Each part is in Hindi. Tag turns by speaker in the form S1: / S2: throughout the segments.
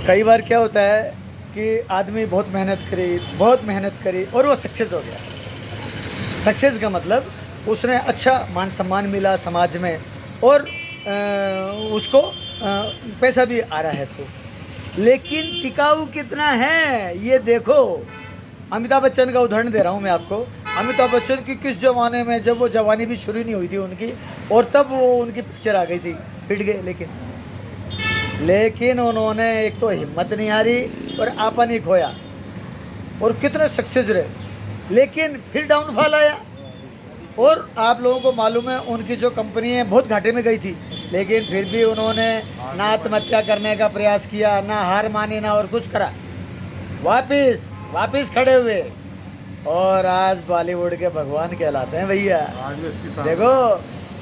S1: कई बार क्या होता है कि आदमी बहुत मेहनत करी और वो सक्सेस हो गया। सक्सेस का मतलब उसने अच्छा मान सम्मान मिला समाज में और उसको पैसा भी आ रहा है। तो लेकिन टिकाऊ कितना है ये देखो। अमिताभ बच्चन का उदाहरण दे रहा हूँ मैं आपको। अमिताभ बच्चन की किस जमाने में, जब वो जवानी भी शुरू नहीं हुई थी उनकी, और तब वो उनकी पिक्चर आ गई थी, पिट गए। लेकिन उन्होंने एक तो हिम्मत नहीं हारी और आपा नहीं खोया और कितने सक्सेस रहे। लेकिन फिर डाउनफॉल आया और आप लोगों को मालूम है उनकी जो कंपनी है बहुत घाटे में गई थी। लेकिन फिर भी उन्होंने ना आत्महत्या करने का प्रयास किया, ना हार मानी, ना और कुछ करा, वापिस खड़े हुए और आज बॉलीवुड के भगवान कहलाते हैं भैया। देखो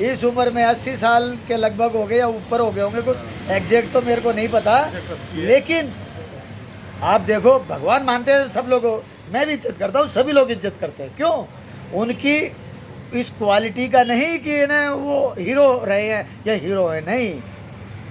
S1: इस उम्र में 80 साल के लगभग हो गए या ऊपर हो गए होंगे, कुछ एग्जैक्ट तो मेरे को नहीं पता। लेकिन आप देखो भगवान मानते हैं सब लोगों, मैं भी इज्जत करता हूँ, सभी लोग इज्जत करते हैं। क्यों? उनकी इस क्वालिटी का नहीं कि ना वो हीरो रहे हैं या हीरो है, नहीं,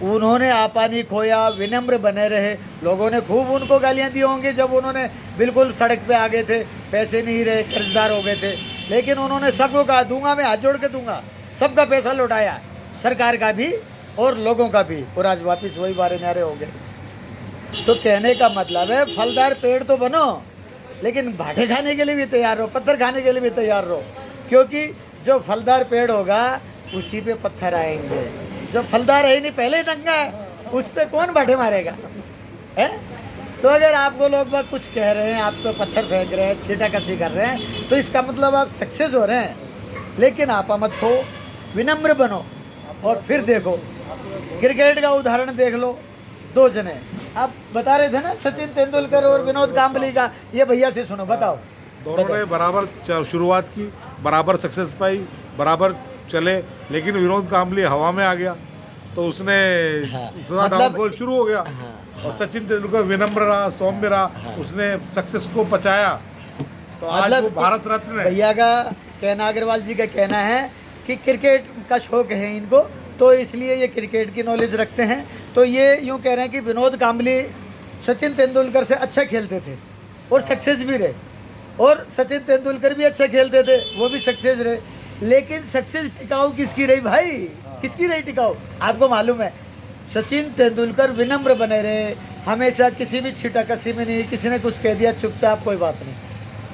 S1: उन्होंने आपा नहीं खोया, विनम्र बने रहे। लोगों ने खूब उनको गालियाँ दी होंगी जब उन्होंने बिल्कुल सड़क पे आ गए थे, पैसे नहीं रहे, कर्जदार हो गए थे। लेकिन उन्होंने सबको कहा दूंगा, मैं हाथ जोड़ के दूंगा, सबका पैसा लौटाया, सरकार का भी और लोगों का भी, और आज वापस वही बारे नारे हो गए। तो कहने का मतलब है फलदार पेड़ तो बनो, लेकिन भाटे खाने के लिए भी तैयार रहो, पत्थर खाने के लिए भी तैयार रहो। क्योंकि जो फलदार पेड़ होगा उसी पे पत्थर आएंगे। जो फलदार है ही नहीं, पहले ही नंगा है, उस पर कौन भाटे मारेगा है? तो अगर आपको लोग बात कुछ कह रहे हैं, आप तो पत्थर फेंक रहे हैं, छीटा कसी कर रहे हैं, तो इसका मतलब आप सक्सेस हो रहे हैं। लेकिन आपा मत खो, विनम्र बनो। और फिर देखो क्रिकेट का उदाहरण देख लो, दो जने आप बता रहे थे ना, सचिन तेंदुलकर और विनोद कांबली का। ये भैया से सुनो, बताओ।
S2: दोनों ने बराबर शुरुआत की, बराबर सक्सेस पाई, बराबर चले, लेकिन विनोद कांबली हवा में आ गया तो उसने
S1: मतलब
S2: डाउनफॉल शुरू हो गया। और सचिन तेंदुलकर विनम्र रहा, सौम्य रहा, उसने सक्सेस को पचाया, तो आज वो भारत रत्न है।
S1: भैया का कहना, अग्रवाल जी का कहना है कि क्रिकेट का शौक है इनको, तो इसलिए ये क्रिकेट की नॉलेज रखते हैं। तो ये यूँ कह रहे हैं कि विनोद कांबली सचिन तेंदुलकर से अच्छा खेलते थे और सक्सेस भी रहे, और सचिन तेंदुलकर भी अच्छा खेलते थे, वो भी सक्सेस रहे। लेकिन सक्सेस टिकाऊ किसकी रही भाई? किसकी रही टिकाऊ? आपको मालूम है सचिन तेंदुलकर विनम्र बने रहे, हमेशा किसी भी छिटाकसी में नहीं, किसी ने कुछ कह दिया चुपचाप कोई बात नहीं,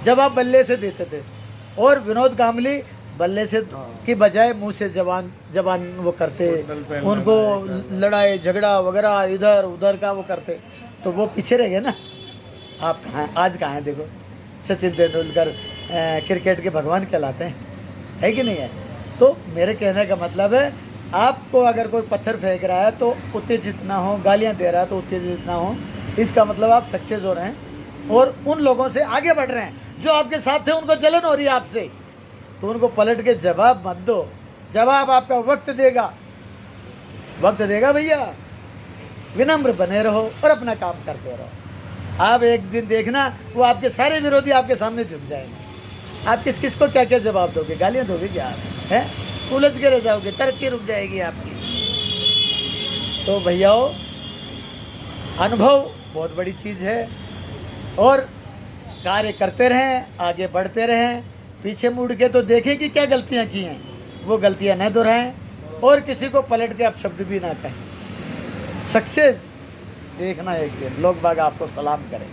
S1: जवाब बल्ले से देते थे। और विनोद कांबली बल्ले से की बजाय मुंह से जबान वो करते, उनको लड़ाई झगड़ा वगैरह इधर उधर का वो करते, तो वो पीछे रह गए ना। आप कहाँ आज कहाँ हैं? देखो सचिन तेंदुलकर क्रिकेट के भगवान कहलाते हैं, है कि नहीं है? तो मेरे कहने का मतलब है आपको अगर कोई पत्थर फेंक रहा है तो उत्तेजित ना हो, गालियां दे रहा है तो उत्तेजित ना हो। इसका मतलब आप सक्सेस हो रहे हैं और उन लोगों से आगे बढ़ रहे हैं जो आपके साथ थे, उनको जलन हो रही है आपसे, तो उनको पलट के जवाब मत दो। जवाब आपका वक्त देगा भैया। विनम्र बने रहो और अपना काम करते रहो। आप एक दिन देखना वो आपके सारे विरोधी आपके सामने झुक जाएंगे। आप किस किस को क्या क्या जवाब दोगे? गालियाँ दोगे क्या आप? हैं? उलझ के रह जाओगे, तरक्की रुक जाएगी आपकी। तो भैयाओ अनुभव बहुत बड़ी चीज़ है और कार्य करते रहें, आगे बढ़ते रहें। पीछे मुड़ के तो देखें कि क्या गलतियां की हैं, वो गलतियां न दोहराएं और किसी को पलट के आप शब्द भी ना कहें। सक्सेस देखना एक दिन लोग बाग आपको सलाम करें।